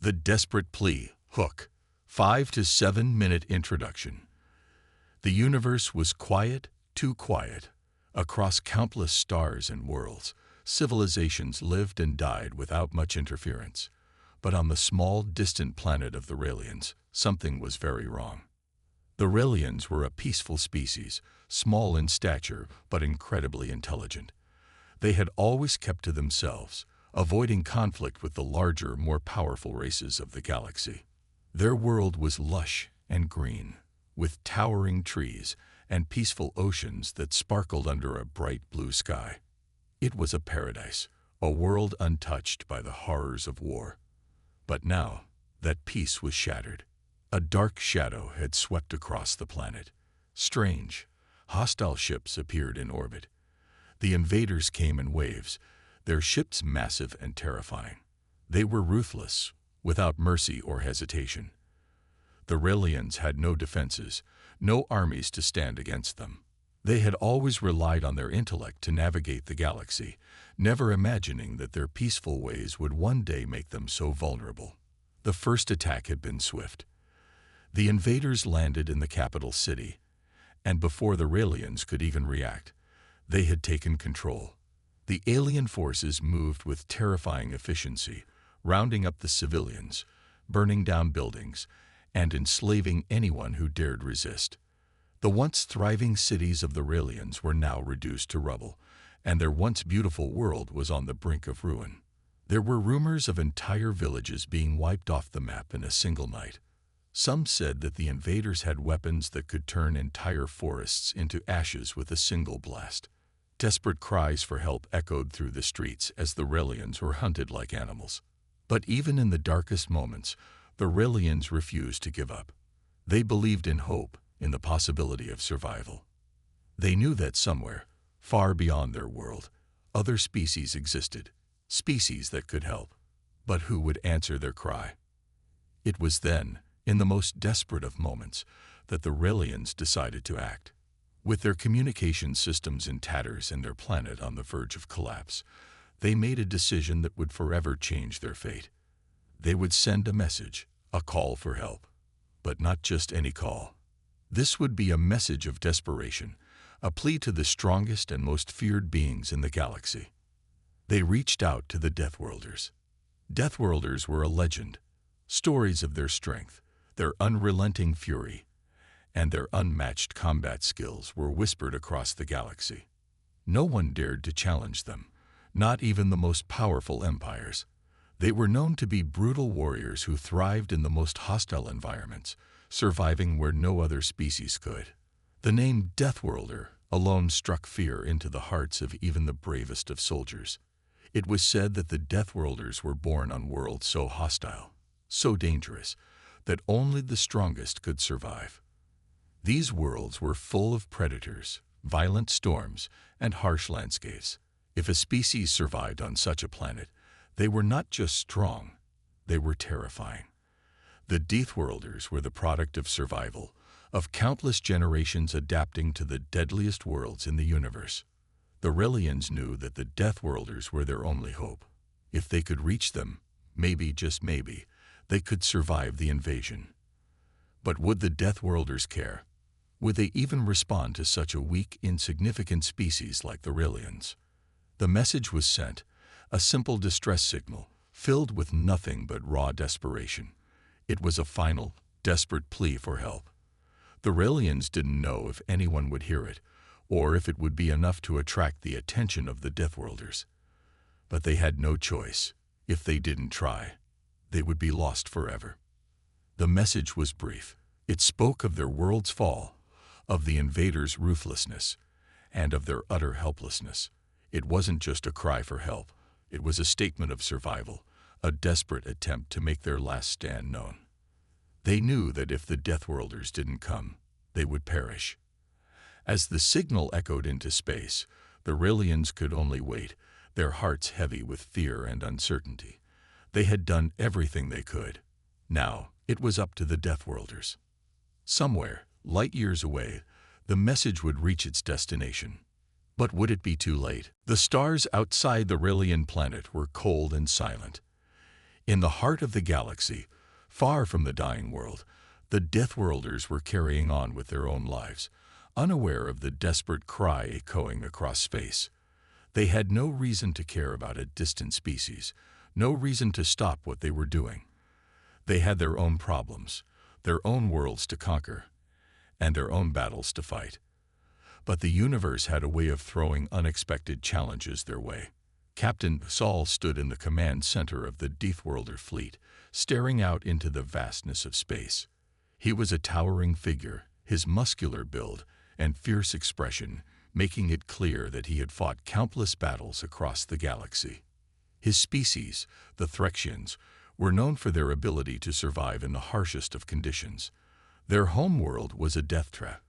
The Desperate Plea, Hook, 5 to 7 minute introduction. The universe was quiet, too quiet. Across countless stars and worlds, civilizations lived and died without much interference. But on the small, distant planet of the Raelians, something was very wrong. The Raelians were a peaceful species, small in stature but incredibly intelligent. They had always kept to themselves, avoiding conflict with the larger, more powerful races of the galaxy. Their world was lush and green, with towering trees and peaceful oceans that sparkled under a bright blue sky. It was a paradise, a world untouched by the horrors of war. But now, that peace was shattered. A dark shadow had swept across the planet. Strange, hostile ships appeared in orbit. The invaders came in waves, their ships massive and terrifying. They were ruthless, without mercy or hesitation. The Raelians had no defenses, no armies to stand against them. They had always relied on their intellect to navigate the galaxy, never imagining that their peaceful ways would one day make them so vulnerable. The first attack had been swift. The invaders landed in the capital city, and before the Raelians could even react, they had taken control. The alien forces moved with terrifying efficiency, rounding up the civilians, burning down buildings, and enslaving anyone who dared resist. The once thriving cities of the Raelians were now reduced to rubble, and their once beautiful world was on the brink of ruin. There were rumors of entire villages being wiped off the map in a single night. Some said that the invaders had weapons that could turn entire forests into ashes with a single blast. Desperate cries for help echoed through the streets as the Raelians were hunted like animals. But even in the darkest moments, the Raelians refused to give up. They believed in hope, in the possibility of survival. They knew that somewhere, far beyond their world, other species existed, species that could help. But who would answer their cry? It was then, in the most desperate of moments, that the Raelians decided to act. With their communication systems in tatters and their planet on the verge of collapse, they made a decision that would forever change their fate. They would send a message, a call for help. But not just any call. This would be a message of desperation, a plea to the strongest and most feared beings in the galaxy. They reached out to the Deathworlders. Deathworlders were a legend. Stories of their strength, their unrelenting fury, and their unmatched combat skills were whispered across the galaxy. No one dared to challenge them, not even the most powerful empires. They were known to be brutal warriors who thrived in the most hostile environments, surviving where no other species could. The name Deathworlder alone struck fear into the hearts of even the bravest of soldiers. It was said that the Deathworlders were born on worlds so hostile, so dangerous, that only the strongest could survive. These worlds were full of predators, violent storms, and harsh landscapes. If a species survived on such a planet, they were not just strong, they were terrifying. The Deathworlders were the product of survival, of countless generations adapting to the deadliest worlds in the universe. The Raelians knew that the Deathworlders were their only hope. If they could reach them, maybe, just maybe, they could survive the invasion. But would the Deathworlders care? Would they even respond to such a weak, insignificant species like the Raelians? The message was sent, a simple distress signal, filled with nothing but raw desperation. It was a final, desperate plea for help. The Raelians didn't know if anyone would hear it, or if it would be enough to attract the attention of the Deathworlders. But they had no choice. If they didn't try, they would be lost forever. The message was brief. It spoke of their world's fall, of the invaders' ruthlessness, and of their utter helplessness. It wasn't just a cry for help. It was a statement of survival, a desperate attempt to make their last stand known. They knew that if the Deathworlders didn't come, they would perish. As the signal echoed into space, the Raelians could only wait, their hearts heavy with fear and uncertainty. They had done everything they could. Now, it was up to the Deathworlders. Somewhere, light years away, the message would reach its destination. But would it be too late? The stars outside the Raelian planet were cold and silent. In the heart of the galaxy, far from the dying world, the Deathworlders were carrying on with their own lives, unaware of the desperate cry echoing across space. They had no reason to care about a distant species, no reason to stop what they were doing. They had their own problems, their own worlds to conquer, and their own battles to fight. But the universe had a way of throwing unexpected challenges their way. Captain Saul stood in the command center of the Deathworlder fleet, staring out into the vastness of space. He was a towering figure, his muscular build and fierce expression making it clear that he had fought countless battles across the galaxy. His species, the Threxians, were known for their ability to survive in the harshest of conditions. Their homeworld was a death trap,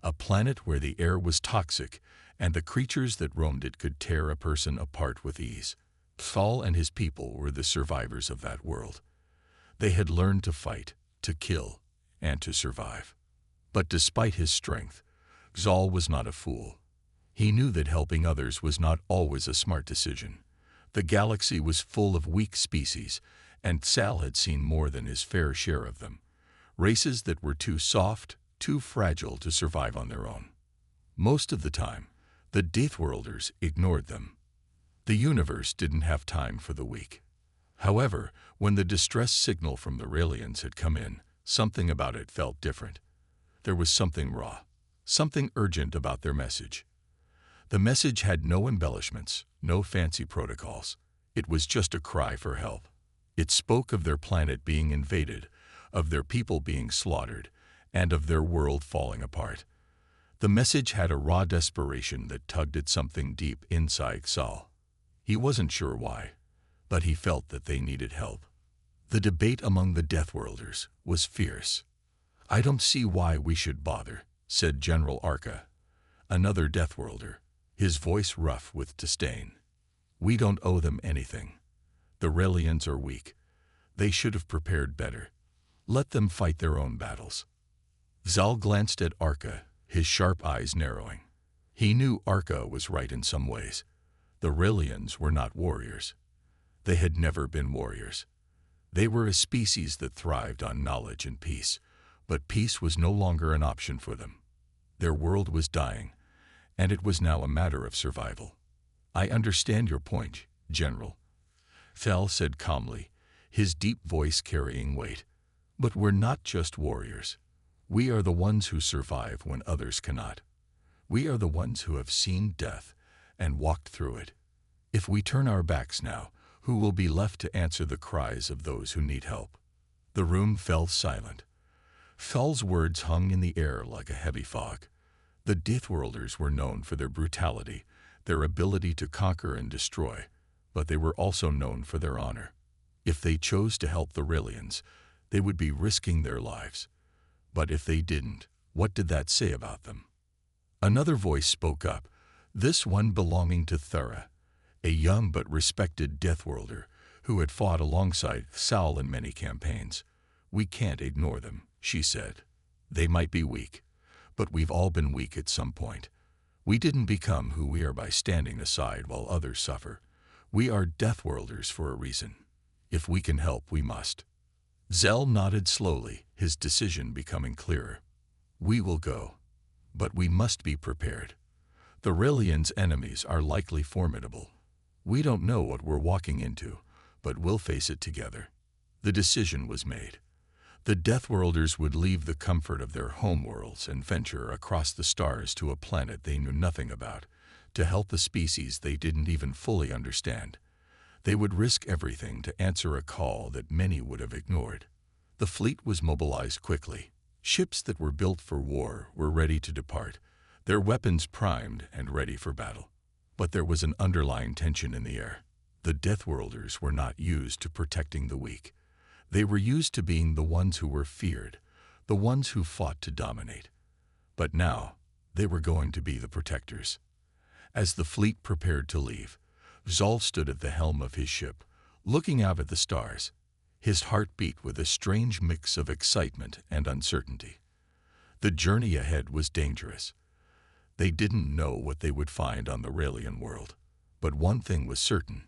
a planet where the air was toxic and the creatures that roamed it could tear a person apart with ease. Saul and his people were the survivors of that world. They had learned to fight, to kill, and to survive. But despite his strength, Zal was not a fool. He knew that helping others was not always a smart decision. The galaxy was full of weak species, and Sal had seen more than his fair share of them. Races that were too soft, too fragile to survive on their own. Most of the time, the Deathworlders ignored them. The universe didn't have time for the weak. However, when the distress signal from the Raelians had come in, something about it felt different. There was something raw, something urgent about their message. The message had no embellishments, no fancy protocols. It was just a cry for help. It spoke of their planet being invaded, of their people being slaughtered, and of their world falling apart. The message had a raw desperation that tugged at something deep inside Saul. He wasn't sure why, but he felt that they needed help. The debate among the Deathworlders was fierce. "I don't see why we should bother," said General Arca, another Deathworlder, his voice rough with disdain. "We don't owe them anything. The Raelians are weak. They should have prepared better. Let them fight their own battles." Zal glanced at Arca, his sharp eyes narrowing. He knew Arca was right in some ways. The Raelians were not warriors. They had never been warriors. They were a species that thrived on knowledge and peace, but peace was no longer an option for them. Their world was dying, and it was now a matter of survival. "I understand your point, General," Sal said calmly, his deep voice carrying weight. "But we're not just warriors. We are the ones who survive when others cannot. We are the ones who have seen death and walked through it. If we turn our backs now, who will be left to answer the cries of those who need help?" The room fell silent. Sal's words hung in the air like a heavy fog. The Deathworlders were known for their brutality, their ability to conquer and destroy, but they were also known for their honor. If they chose to help the Raelians, they would be risking their lives. But if they didn't, what did that say about them? Another voice spoke up, this one belonging to Thera, a young but respected Deathworlder who had fought alongside Sal in many campaigns. "We can't ignore them," she said. "They might be weak, but we've all been weak at some point. We didn't become who we are by standing aside while others suffer. We are Deathworlders for a reason. If we can help, we must." Zell nodded slowly, his decision becoming clearer. "We will go, but we must be prepared. The Raelians' enemies are likely formidable. We don't know what we're walking into, but we'll face it together." The decision was made. The Deathworlders would leave the comfort of their homeworlds and venture across the stars to a planet they knew nothing about, to help the species they didn't even fully understand. They would risk everything to answer a call that many would have ignored. The fleet was mobilized quickly. Ships that were built for war were ready to depart, their weapons primed and ready for battle. But there was an underlying tension in the air. The Deathworlders were not used to protecting the weak. They were used to being the ones who were feared, the ones who fought to dominate. But now, they were going to be the protectors. As the fleet prepared to leave, Zal stood at the helm of his ship, looking out at the stars. His heart beat with a strange mix of excitement and uncertainty. The journey ahead was dangerous. They didn't know what they would find on the Raelian world. But one thing was certain.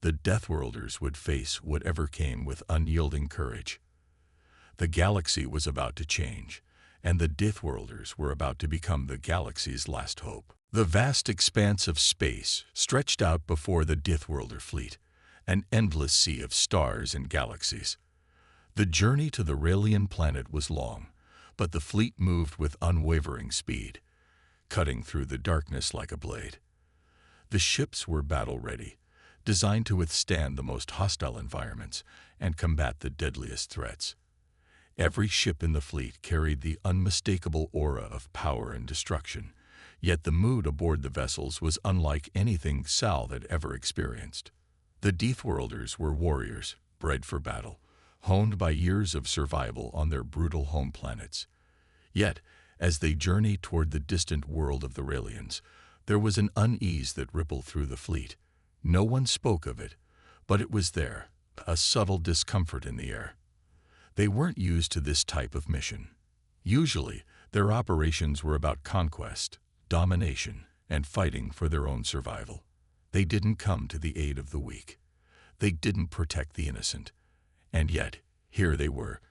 The Deathworlders would face whatever came with unyielding courage. The galaxy was about to change, and the Deathworlders were about to become the galaxy's last hope. The vast expanse of space stretched out before the Deathworlder fleet, an endless sea of stars and galaxies. The journey to the Raelian planet was long, but the fleet moved with unwavering speed, cutting through the darkness like a blade. The ships were battle-ready, designed to withstand the most hostile environments and combat the deadliest threats. Every ship in the fleet carried the unmistakable aura of power and destruction, yet the mood aboard the vessels was unlike anything Sal had ever experienced. The Deathworlders were warriors, bred for battle, honed by years of survival on their brutal home planets. Yet, as they journeyed toward the distant world of the Raelians, there was an unease that rippled through the fleet. No one spoke of it, but it was there, a subtle discomfort in the air. They weren't used to this type of mission. Usually, their operations were about conquest, domination, and fighting for their own survival. They didn't come to the aid of the weak. They didn't protect the innocent. And yet, here they were,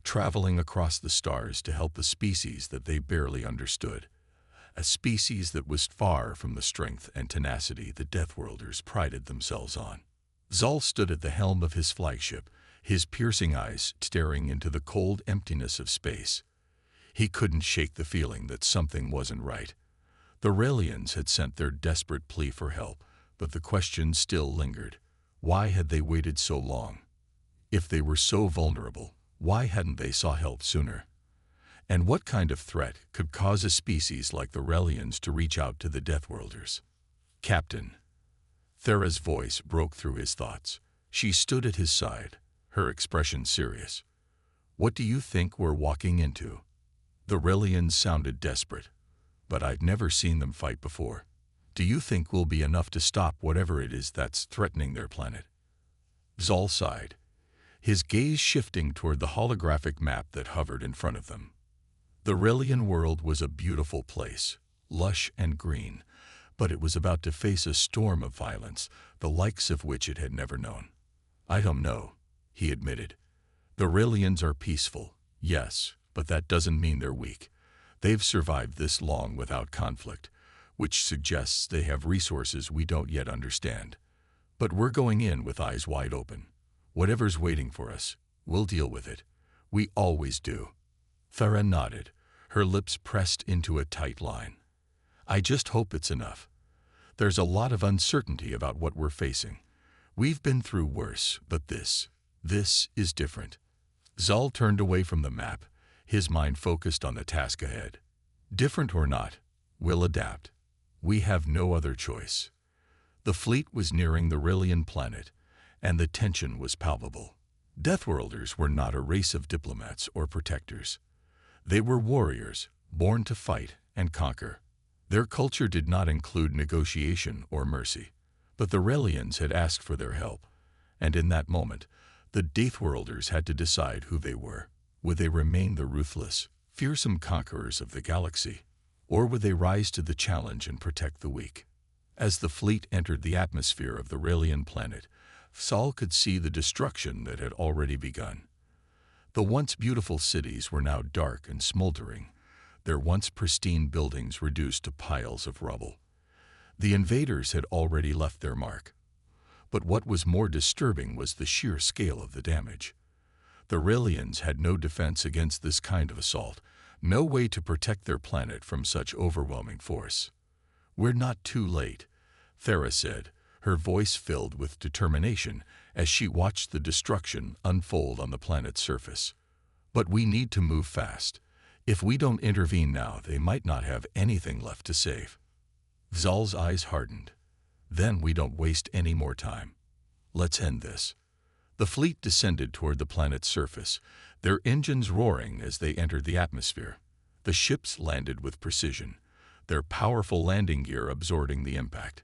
traveling across the stars to help a species that they barely understood. A species that was far from the strength and tenacity the Deathworlders prided themselves on. Zal stood at the helm of his flagship, his piercing eyes staring into the cold emptiness of space. He couldn't shake the feeling that something wasn't right. The Raelians had sent their desperate plea for help, but the question still lingered. Why had they waited so long? If they were so vulnerable, why hadn't they sought help sooner? And what kind of threat could cause a species like the Raelians to reach out to the Deathworlders? Captain. Thera's voice broke through his thoughts. She stood at his side, her expression serious. What do you think we're walking into? The Raelians sounded desperate, but I'd never seen them fight before. Do you think we'll be enough to stop whatever it is that's threatening their planet? Zal sighed, his gaze shifting toward the holographic map that hovered in front of them. The Raelian world was a beautiful place, lush and green, but it was about to face a storm of violence, the likes of which it had never known. I don't know, he admitted. The Raelians are peaceful, yes, but that doesn't mean they're weak. They've survived this long without conflict, which suggests they have resources we don't yet understand. But we're going in with eyes wide open. Whatever's waiting for us, we'll deal with it. We always do. Thera nodded, her lips pressed into a tight line. I just hope it's enough. There's a lot of uncertainty about what we're facing. We've been through worse, but this is different. Zal turned away from the map, his mind focused on the task ahead. Different or not, we'll adapt. We have no other choice. The fleet was nearing the Raelian planet, and the tension was palpable. Deathworlders were not a race of diplomats or protectors. They were warriors, born to fight and conquer. Their culture did not include negotiation or mercy, but the Raelians had asked for their help, and in that moment, the Deathworlders had to decide who they were. Would they remain the ruthless, fearsome conquerors of the galaxy, or would they rise to the challenge and protect the weak? As the fleet entered the atmosphere of the Raelian planet, Zal could see the destruction that had already begun. The once beautiful cities were now dark and smoldering, their once pristine buildings reduced to piles of rubble. The invaders had already left their mark. But what was more disturbing was the sheer scale of the damage. The Raelians had no defense against this kind of assault, no way to protect their planet from such overwhelming force. We're not too late, Thera said, her voice filled with determination as she watched the destruction unfold on the planet's surface. But we need to move fast. If we don't intervene now, they might not have anything left to save. Zal's eyes hardened. Then we don't waste any more time. Let's end this. The fleet descended toward the planet's surface, their engines roaring as they entered the atmosphere. The ships landed with precision, their powerful landing gear absorbing the impact.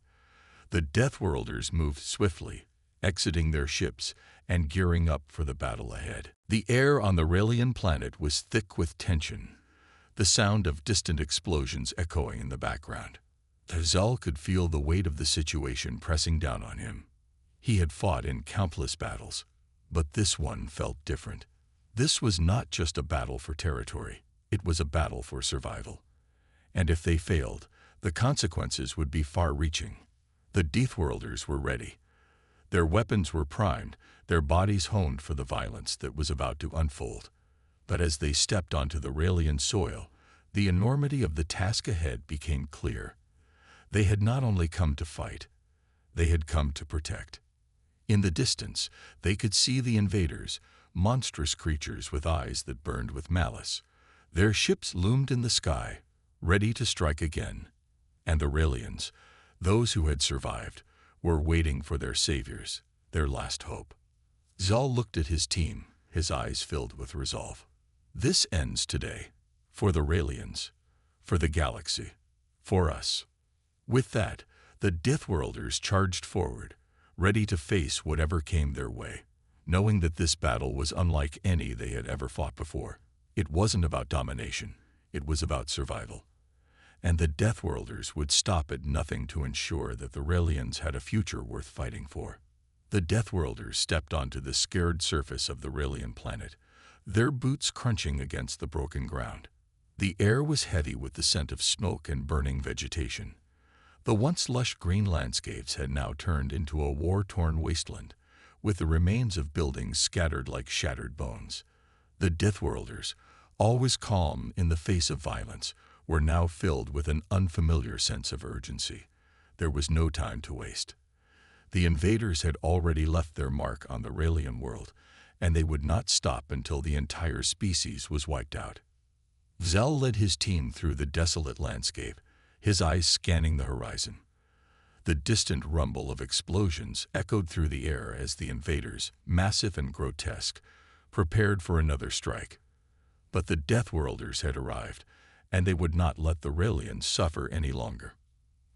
The Deathworlders moved swiftly, exiting their ships and gearing up for the battle ahead. The air on the Raelian planet was thick with tension, the sound of distant explosions echoing in the background. Zal could feel the weight of the situation pressing down on him. He had fought in countless battles, but this one felt different. This was not just a battle for territory, it was a battle for survival. And if they failed, the consequences would be far-reaching. The Deathworlders were ready. Their weapons were primed, their bodies honed for the violence that was about to unfold. But as they stepped onto the Raelian soil, the enormity of the task ahead became clear. They had not only come to fight, they had come to protect. In the distance, they could see the invaders, monstrous creatures with eyes that burned with malice. Their ships loomed in the sky, ready to strike again. And the Raelians, those who had survived, were waiting for their saviors, their last hope. Zal looked at his team, his eyes filled with resolve. This ends today. For the Raelians, for the galaxy, for us. With that, the Deathworlders charged forward, ready to face whatever came their way, knowing that this battle was unlike any they had ever fought before. It wasn't about domination, it was about survival. And the Deathworlders would stop at nothing to ensure that the Raelians had a future worth fighting for. The Deathworlders stepped onto the scared surface of the Raelian planet, their boots crunching against the broken ground. The air was heavy with the scent of smoke and burning vegetation. The once lush green landscapes had now turned into a war-torn wasteland, with the remains of buildings scattered like shattered bones. The Deathworlders, always calm in the face of violence, were now filled with an unfamiliar sense of urgency. There was no time to waste. The invaders had already left their mark on the Raelian world, and they would not stop until the entire species was wiped out. Zal led his team through the desolate landscape, his eyes scanning the horizon. The distant rumble of explosions echoed through the air as the invaders, massive and grotesque, prepared for another strike. But the Deathworlders had arrived, and they would not let the Raelians suffer any longer.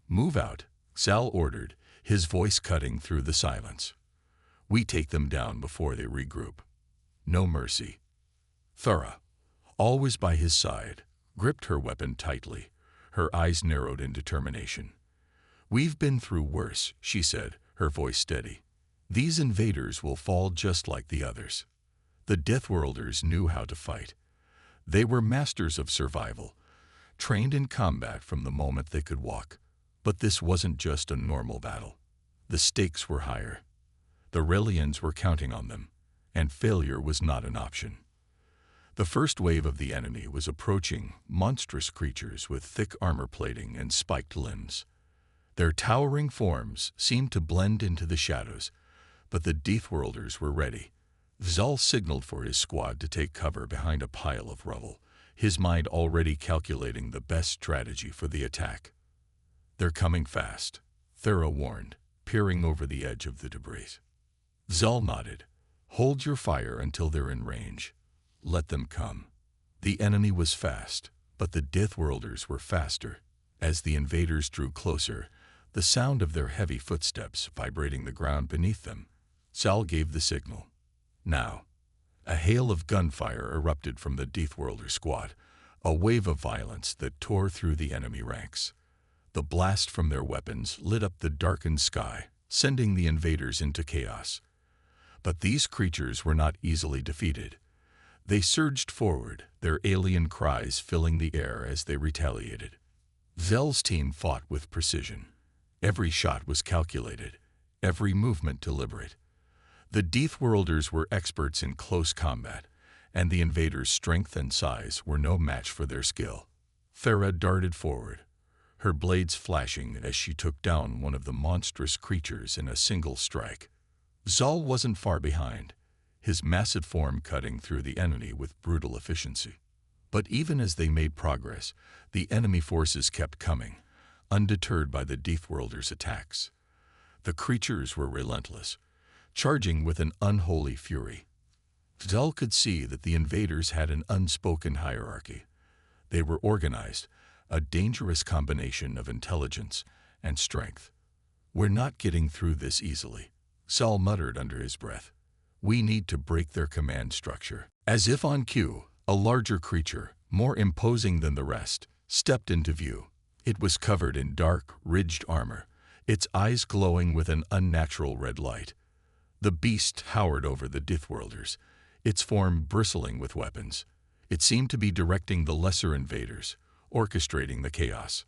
"Move out," Zal ordered, his voice cutting through the silence. "We take them down before they regroup. No mercy." Thera, always by his side, gripped her weapon tightly, her eyes narrowed in determination. "We've been through worse," she said, her voice steady. "These invaders will fall just like the others." The Deathworlders knew how to fight. They were masters of survival, trained in combat from the moment they could walk. But this wasn't just a normal battle. The stakes were higher. The Raelians were counting on them, and failure was not an option. The first wave of the enemy was approaching, monstrous creatures with thick armor plating and spiked limbs. Their towering forms seemed to blend into the shadows, but the Deathworlders were ready. Zal signaled for his squad to take cover behind a pile of rubble, his mind already calculating the best strategy for the attack. "They're coming fast," Thera warned, peering over the edge of the debris. Zal nodded. "Hold your fire until they're in range. Let them come." The enemy was fast, but the Deathworlders were faster. As the invaders drew closer, the sound of their heavy footsteps vibrating the ground beneath them, Zal gave the signal. Now, a hail of gunfire erupted from the Deathworlder squad, a wave of violence that tore through the enemy ranks. The blast from their weapons lit up the darkened sky, sending the invaders into chaos. But these creatures were not easily defeated. They surged forward, their alien cries filling the air as they retaliated. Zal's team fought with precision. Every shot was calculated, every movement deliberate. The Deathworlders were experts in close combat, and the invaders' strength and size were no match for their skill. Thera darted forward, her blades flashing as she took down one of the monstrous creatures in a single strike. Zal wasn't far behind, his massive form cutting through the enemy with brutal efficiency. But even as they made progress, the enemy forces kept coming, undeterred by the Deathworlders' attacks. The creatures were relentless, charging with an unholy fury. Zal could see that the invaders had an unspoken hierarchy. They were organized, a dangerous combination of intelligence and strength. "We're not getting through this easily," Zal muttered under his breath. "We need to break their command structure." As if on cue, a larger creature, more imposing than the rest, stepped into view. It was covered in dark, ridged armor, its eyes glowing with an unnatural red light. The beast towered over the Deathworlders, its form bristling with weapons. It seemed to be directing the lesser invaders, orchestrating the chaos.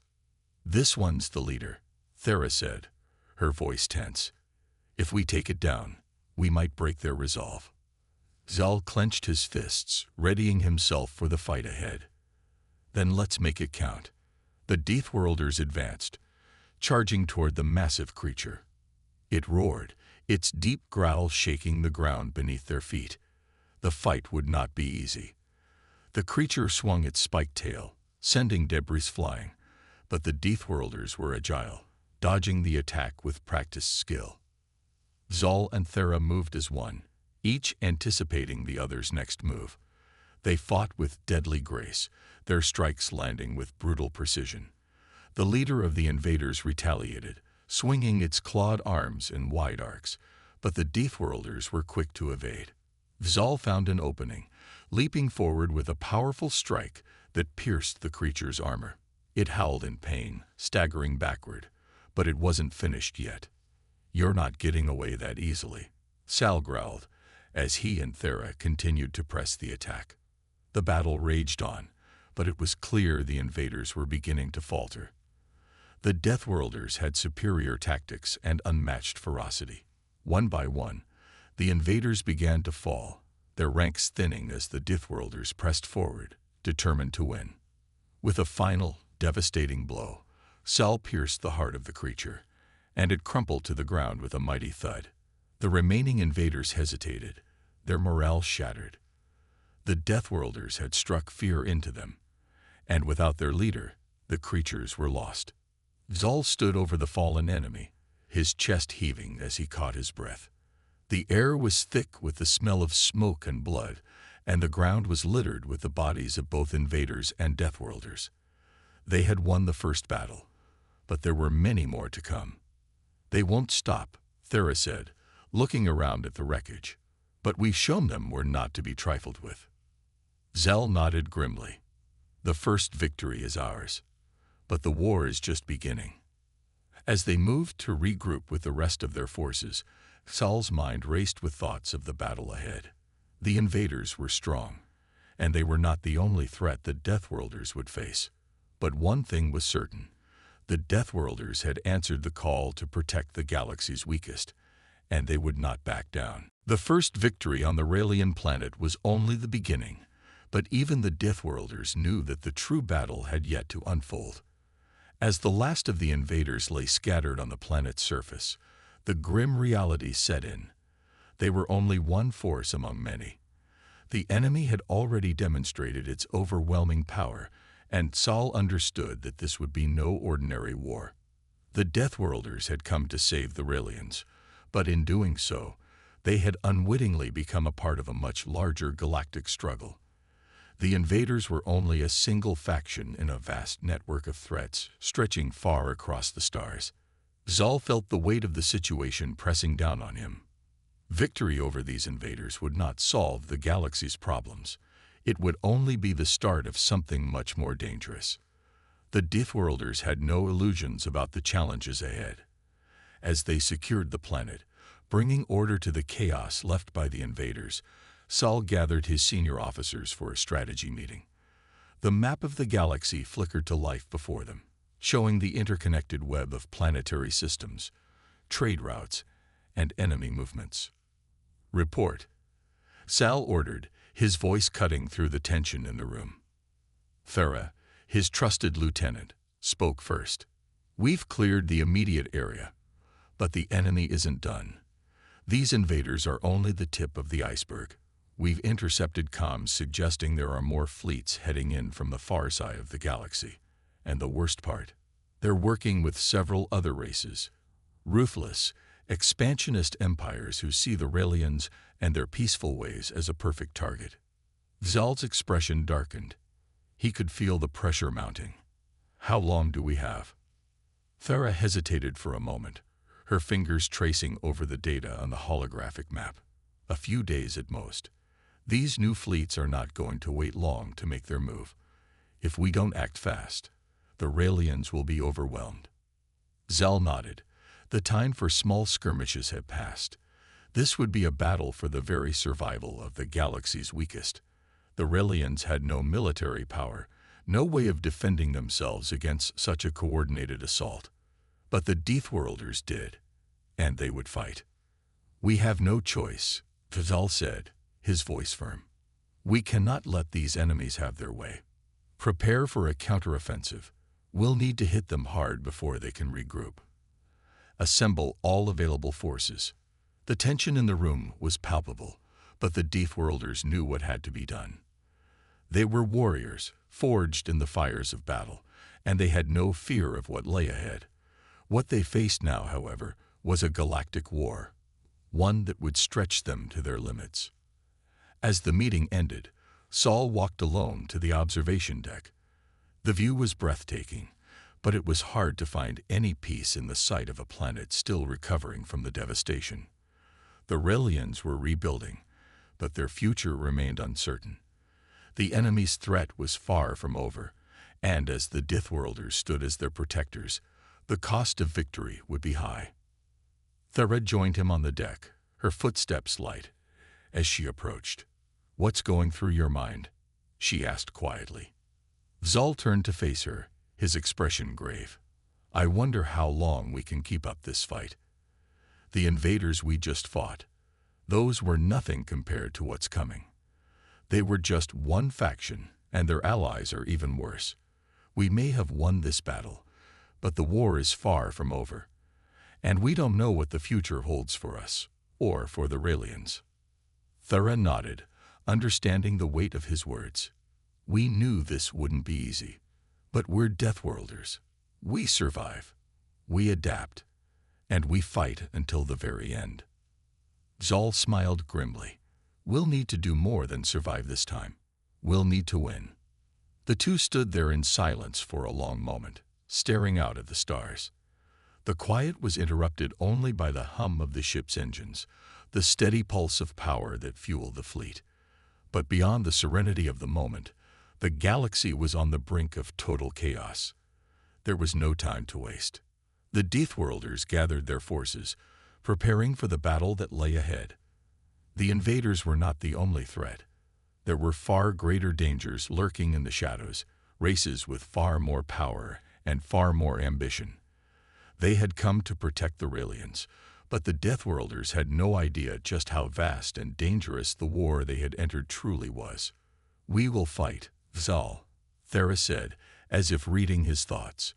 "This one's the leader," Thera said, her voice tense. "If we take it down, we might break their resolve." Zal clenched his fists, readying himself for the fight ahead. "Then let's make it count." The Deathworlders advanced, charging toward the massive creature. It roared, its deep growl shaking the ground beneath their feet. The fight would not be easy. The creature swung its spiked tail, sending debris flying, but the Deathworlders were agile, dodging the attack with practiced skill. Zal and Thera moved as one, each anticipating the other's next move. They fought with deadly grace, their strikes landing with brutal precision. The leader of the invaders retaliated, swinging its clawed arms in wide arcs, but the Deathworlders were quick to evade. Zal found an opening, leaping forward with a powerful strike that pierced the creature's armor. It howled in pain, staggering backward, but it wasn't finished yet. "You're not getting away that easily," Sal growled, as he and Thera continued to press the attack. The battle raged on, but it was clear the invaders were beginning to falter. The Deathworlders had superior tactics and unmatched ferocity. One by one, the invaders began to fall, their ranks thinning as the Deathworlders pressed forward, determined to win. With a final, devastating blow, Sal pierced the heart of the creature, and it crumpled to the ground with a mighty thud. The remaining invaders hesitated, their morale shattered. The Deathworlders had struck fear into them, and without their leader, the creatures were lost. Zal stood over the fallen enemy, his chest heaving as he caught his breath. The air was thick with the smell of smoke and blood, and the ground was littered with the bodies of both invaders and Deathworlders. They had won the first battle, but there were many more to come. "They won't stop," Thera said, looking around at the wreckage. "But we've shown them we're not to be trifled with." Zal nodded grimly. "The first victory is ours, but the war is just beginning." As they moved to regroup with the rest of their forces, Sal's mind raced with thoughts of the battle ahead. The invaders were strong, and they were not the only threat the Deathworlders would face. But one thing was certain: the Deathworlders had answered the call to protect the galaxy's weakest, and they would not back down. The first victory on the Raelian planet was only the beginning, but even the Deathworlders knew that the true battle had yet to unfold. As the last of the invaders lay scattered on the planet's surface, the grim reality set in. They were only one force among many. The enemy had already demonstrated its overwhelming power, and Sal understood that this would be no ordinary war. The Deathworlders had come to save the Raelians, but in doing so, they had unwittingly become a part of a much larger galactic struggle. The invaders were only a single faction in a vast network of threats stretching far across the stars. Zal felt the weight of the situation pressing down on him. Victory over these invaders would not solve the galaxy's problems. It would only be the start of something much more dangerous. The Deathworlders had no illusions about the challenges ahead. As they secured the planet, bringing order to the chaos left by the invaders, Sal gathered his senior officers for a strategy meeting. The map of the galaxy flickered to life before them, showing the interconnected web of planetary systems, trade routes, and enemy movements. "Report," Sal ordered, his voice cutting through the tension in the room. Thera, his trusted lieutenant, spoke first. "We've cleared the immediate area, but the enemy isn't done. These invaders are only the tip of the iceberg. We've intercepted comms suggesting there are more fleets heading in from the far side of the galaxy. And the worst part, they're working with several other races. Ruthless, expansionist empires who see the Raelians and their peaceful ways as a perfect target." Zal's expression darkened. He could feel the pressure mounting. "How long do we have?" Thera hesitated for a moment, her fingers tracing over the data on the holographic map. "A few days at most. These new fleets are not going to wait long to make their move. If we don't act fast, the Raelians will be overwhelmed." Zal nodded, The time for small skirmishes had passed. This would be a battle for the very survival of the galaxy's weakest. The Raelians had no military power, no way of defending themselves against such a coordinated assault. But the Deathworlders did, and they would fight. "We have no choice," Zal said, his voice firm. "We cannot let these enemies have their way. Prepare for a counteroffensive. We'll need to hit them hard before they can regroup. Assemble all available forces." The tension in the room was palpable, but the Deathworlders knew what had to be done. They were warriors, forged in the fires of battle, and they had no fear of what lay ahead. What they faced now, however, was a galactic war, one that would stretch them to their limits. As the meeting ended, Saul walked alone to the observation deck. The view was breathtaking, but it was hard to find any peace in the sight of a planet still recovering from the devastation. The Raelians were rebuilding, but their future remained uncertain. The enemy's threat was far from over, and as the Deathworlders stood as their protectors, the cost of victory would be high. Thera joined him on the deck, her footsteps light, as she approached. "What's going through your mind?" she asked quietly. Zal turned to face her, his expression grave. "I wonder how long we can keep up this fight. The invaders we just fought, those were nothing compared to what's coming. They were just one faction, and their allies are even worse. We may have won this battle, but the war is far from over, and we don't know what the future holds for us, or for the Raelians." Thera nodded, understanding the weight of his words. "We knew this wouldn't be easy, but we're Deathworlders. We survive, we adapt, and we fight until the very end." Zal smiled grimly. "We'll need to do more than survive this time. We'll need to win." The two stood there in silence for a long moment, staring out at the stars. The quiet was interrupted only by the hum of the ship's engines, the steady pulse of power that fueled the fleet. But beyond the serenity of the moment, the galaxy was on the brink of total chaos. There was no time to waste. The Deathworlders gathered their forces, preparing for the battle that lay ahead. The invaders were not the only threat. There were far greater dangers lurking in the shadows, races with far more power and far more ambition. They had come to protect the Raelians, but the Deathworlders had no idea just how vast and dangerous the war they had entered truly was. "We will fight, Zal," Thera said, as if reading his thoughts.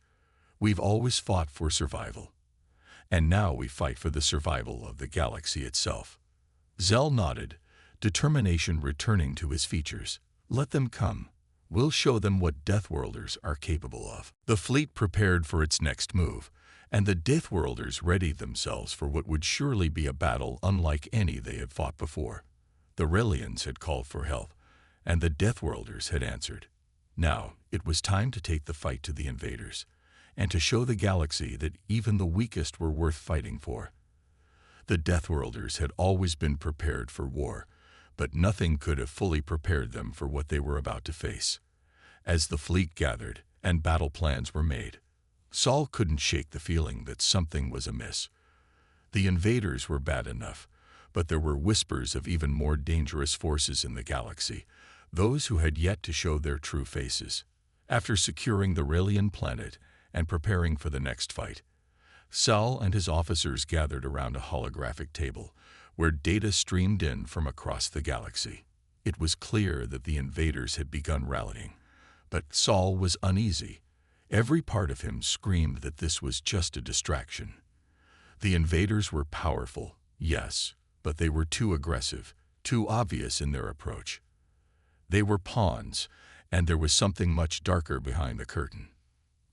"We've always fought for survival, and now we fight for the survival of the galaxy itself." Zal nodded, determination returning to his features. "Let them come. We'll show them what Deathworlders are capable of." The fleet prepared for its next move, and the Deathworlders readied themselves for what would surely be a battle unlike any they had fought before. The Raelians had called for help, and the Deathworlders had answered. Now it was time to take the fight to the invaders, and to show the galaxy that even the weakest were worth fighting for. The Deathworlders had always been prepared for war, but nothing could have fully prepared them for what they were about to face. As the fleet gathered and battle plans were made, Saul couldn't shake the feeling that something was amiss. The invaders were bad enough, but there were whispers of even more dangerous forces in the galaxy, those who had yet to show their true faces. After securing the Raelian planet and preparing for the next fight, Saul and his officers gathered around a holographic table, where data streamed in from across the galaxy. It was clear that the invaders had begun rallying, but Saul was uneasy. Every part of him screamed that this was just a distraction. The invaders were powerful, yes, but they were too aggressive, too obvious in their approach. They were pawns, and there was something much darker behind the curtain.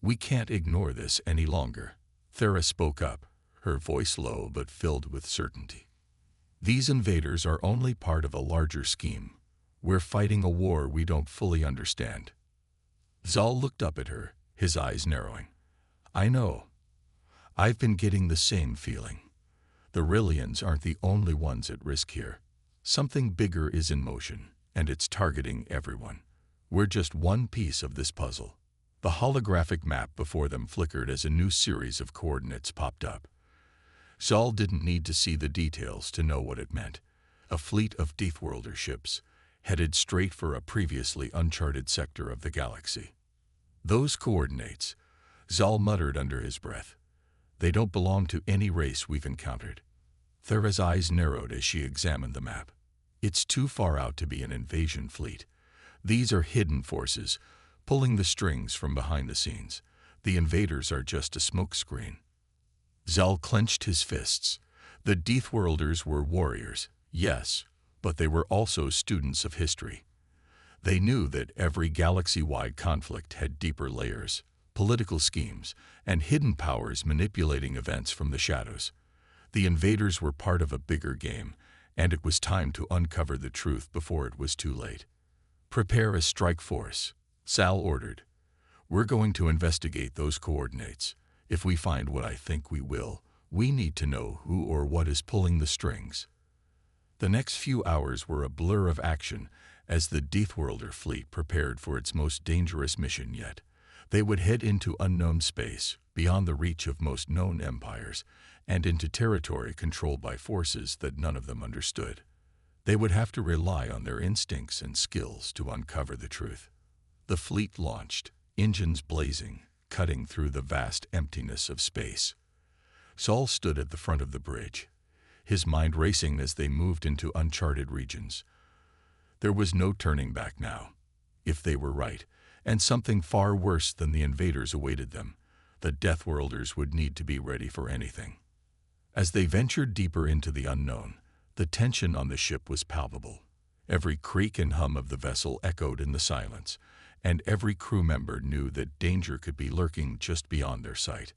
"We can't ignore this any longer," Thera spoke up, her voice low but filled with certainty. "These invaders are only part of a larger scheme. We're fighting a war we don't fully understand." Zal looked up at her, his eyes narrowing. "I know. I've been getting the same feeling. The Raelians aren't the only ones at risk here. Something bigger is in motion, and it's targeting everyone. We're just one piece of this puzzle." The holographic map before them flickered as a new series of coordinates popped up. Saul didn't need to see the details to know what it meant. A fleet of Deathworlder ships headed straight for a previously uncharted sector of the galaxy. Those coordinates, Zal muttered under his breath. They don't belong to any race we've encountered. Thera's eyes narrowed as she examined the map. It's too far out to be an invasion fleet. These are hidden forces, pulling the strings from behind the scenes. The invaders are just a smokescreen. Zal clenched his fists. The Deathworlders were warriors, yes, but they were also students of history. They knew that every galaxy-wide conflict had deeper layers, political schemes, and hidden powers manipulating events from the shadows. The invaders were part of a bigger game, and it was time to uncover the truth before it was too late. "Prepare a strike force," Sal ordered. "We're going to investigate those coordinates. If we find what I think we will, we need to know who or what is pulling the strings." The next few hours were a blur of action as the Deathworlder fleet prepared for its most dangerous mission yet. They would head into unknown space, beyond the reach of most known empires, and into territory controlled by forces that none of them understood. They would have to rely on their instincts and skills to uncover the truth. The fleet launched, engines blazing, cutting through the vast emptiness of space. Saul stood at the front of the bridge, his mind racing as they moved into uncharted regions. There was no turning back now. If they were right, and something far worse than the invaders awaited them, the Deathworlders would need to be ready for anything. As they ventured deeper into the unknown, the tension on the ship was palpable. Every creak and hum of the vessel echoed in the silence, and every crew member knew that danger could be lurking just beyond their sight.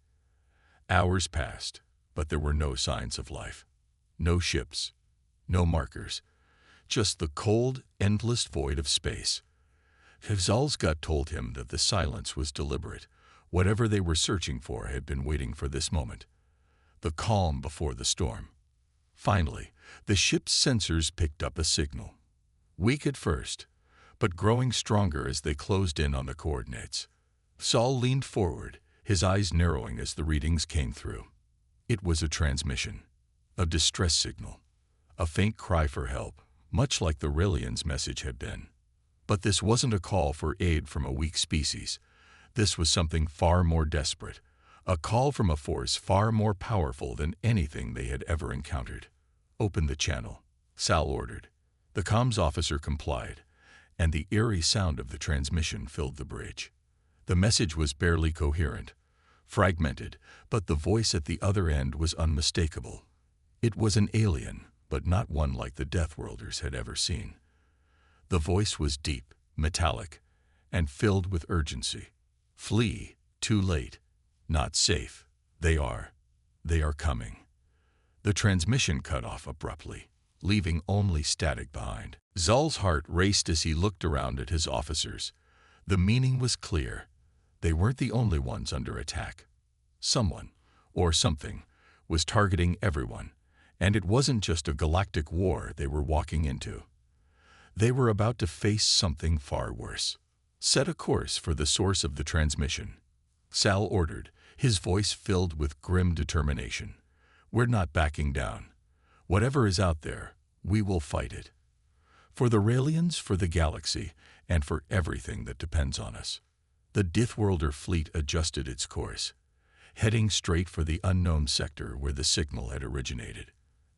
Hours passed, but there were no signs of life. No ships, no markers, just the cold, endless void of space. Zal's gut told him that the silence was deliberate. Whatever they were searching for had been waiting for this moment. The calm before the storm. Finally, the ship's sensors picked up a signal. Weak at first, but growing stronger as they closed in on the coordinates. Saul leaned forward, his eyes narrowing as the readings came through. It was a transmission, a distress signal, a faint cry for help, much like the Rillian's message had been. But this wasn't a call for aid from a weak species. This was something far more desperate, a call from a force far more powerful than anything they had ever encountered. "Open the channel," Sal ordered. The comms officer complied, and the eerie sound of the transmission filled the bridge. The message was barely coherent, fragmented, but the voice at the other end was unmistakable. It was an alien, but not one like the Deathworlders had ever seen. The voice was deep, metallic, and filled with urgency. "Flee, too late. Not safe. They are coming." The transmission cut off abruptly, leaving only static behind. Zal's heart raced as he looked around at his officers. The meaning was clear. They weren't the only ones under attack. Someone, or something, was targeting everyone, and it wasn't just a galactic war they were walking into. They were about to face something far worse. "Set a course for the source of the transmission," Sal ordered, his voice filled with grim determination. "We're not backing down. Whatever is out there, we will fight it. For the Raelians, for the galaxy, and for everything that depends on us." The Deathworlder fleet adjusted its course, heading straight for the unknown sector where the signal had originated.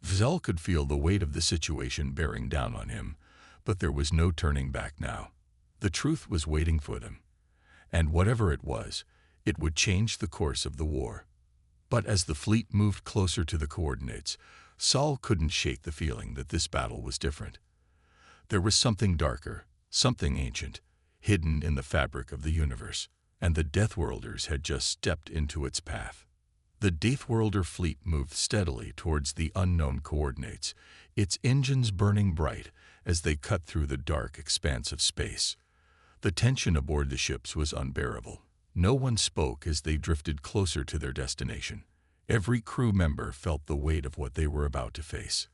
Zal could feel the weight of the situation bearing down on him, but there was no turning back now. The truth was waiting for them, and whatever it was, it would change the course of the war. But as the fleet moved closer to the coordinates, Saul couldn't shake the feeling that this battle was different. There was something darker, something ancient, hidden in the fabric of the universe, and the Deathworlders had just stepped into its path. The Deathworlder fleet moved steadily towards the unknown coordinates, its engines burning bright as they cut through the dark expanse of space. The tension aboard the ships was unbearable. No one spoke as they drifted closer to their destination. Every crew member felt the weight of what they were about to face.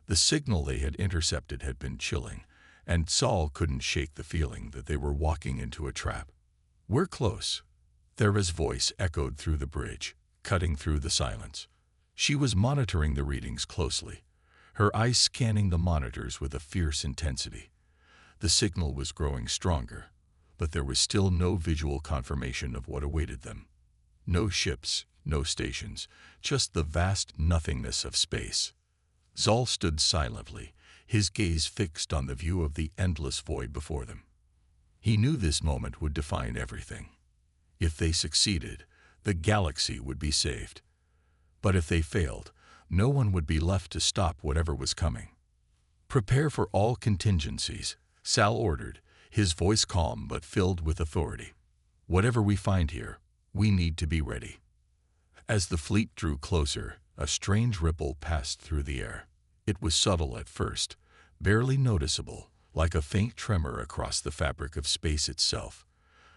The signal they had intercepted had been chilling, and Saul couldn't shake the feeling that they were walking into a trap. "We're close." Thera's voice echoed through the bridge, cutting through the silence. She was monitoring the readings closely, her eyes scanning the monitors with a fierce intensity. The signal was growing stronger, but there was still no visual confirmation of what awaited them. No ships, no stations, just the vast nothingness of space. Zal stood silently, his gaze fixed on the view of the endless void before them. He knew this moment would define everything. If they succeeded, the galaxy would be saved. But if they failed, no one would be left to stop whatever was coming. "Prepare for all contingencies," Sal ordered, his voice calm but filled with authority. "Whatever we find here, we need to be ready." As the fleet drew closer, a strange ripple passed through the air. It was subtle at first, barely noticeable, like a faint tremor across the fabric of space itself.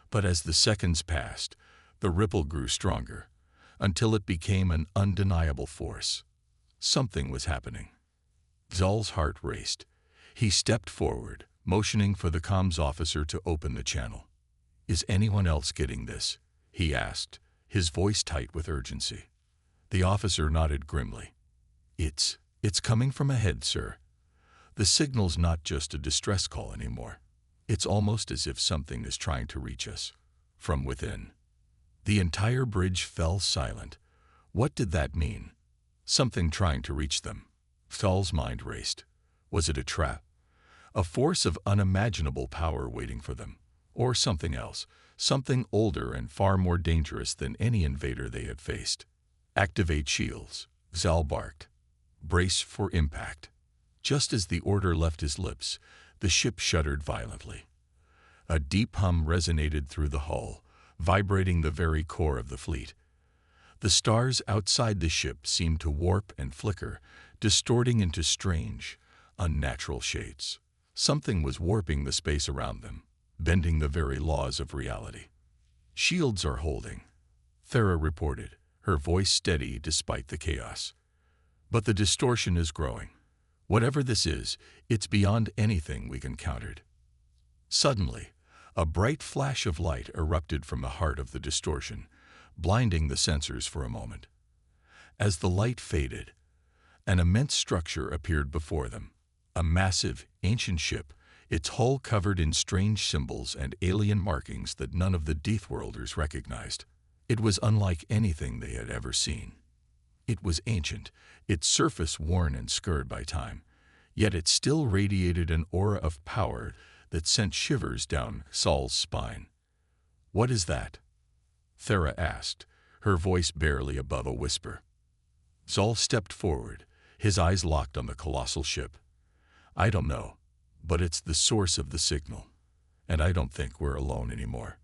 But as the seconds passed, the ripple grew stronger, until it became an undeniable force. Something was happening. Zal's heart raced. He stepped forward, motioning for the comms officer to open the channel. "Is anyone else getting this?" he asked, his voice tight with urgency. The officer nodded grimly. It's coming from ahead, sir. The signal's not just a distress call anymore. It's almost as if something is trying to reach us from within." The entire bridge fell silent. What did that mean? Something trying to reach them. Zal's mind raced. Was it a trap? A force of unimaginable power waiting for them? Or something else, something older and far more dangerous than any invader they had faced? "Activate shields," Zal barked. "Brace for impact." Just as the order left his lips, the ship shuddered violently. A deep hum resonated through the hull, vibrating the very core of the fleet. The stars outside the ship seemed to warp and flicker, distorting into strange, unnatural shades. Something was warping the space around them, bending the very laws of reality. "Shields are holding," Thera reported, her voice steady despite the chaos. "But the distortion is growing. Whatever this is, it's beyond anything we encountered." Suddenly, a bright flash of light erupted from the heart of the distortion, blinding the sensors for a moment. As the light faded, an immense structure appeared before them, a massive, ancient ship, its hull covered in strange symbols and alien markings that none of the Deathworlders recognized. It was unlike anything they had ever seen. It was ancient, its surface worn and scarred by time, yet it still radiated an aura of power that sent shivers down Zal's spine. "What is that?" Thera asked, her voice barely above a whisper. Zal stepped forward, his eyes locked on the colossal ship. "I don't know, but it's the source of the signal, and I don't think we're alone anymore."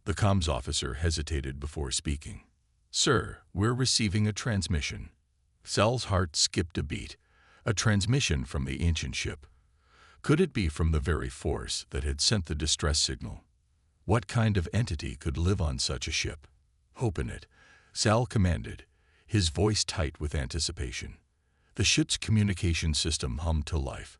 The comms officer hesitated before speaking. "Sir, we're receiving a transmission." Zal's heart skipped a beat. A transmission from the ancient ship. Could it be from the very force that had sent the distress signal? What kind of entity could live on such a ship? "Open it," Zal commanded, his voice tight with anticipation. The ship's communication system hummed to life,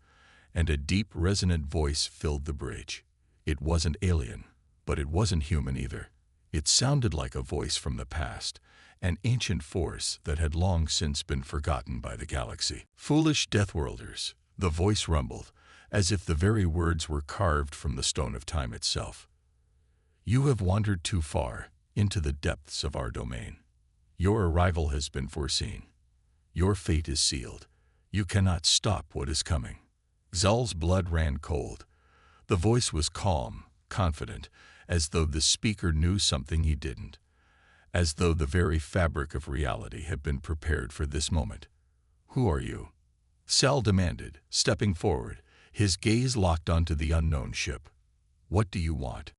and a deep, resonant voice filled the bridge. It wasn't alien, but it wasn't human either. It sounded like a voice from the past, an ancient force that had long since been forgotten by the galaxy. "Foolish Deathworlders," the voice rumbled, as if the very words were carved from the stone of time itself. "You have wandered too far, into the depths of our domain. Your arrival has been foreseen. Your fate is sealed. You cannot stop what is coming." Zal's blood ran cold. The voice was calm, confident, as though the speaker knew something he didn't, as though the very fabric of reality had been prepared for this moment. "Who are you?" Sal demanded, stepping forward, his gaze locked onto the unknown ship. "What do you want?"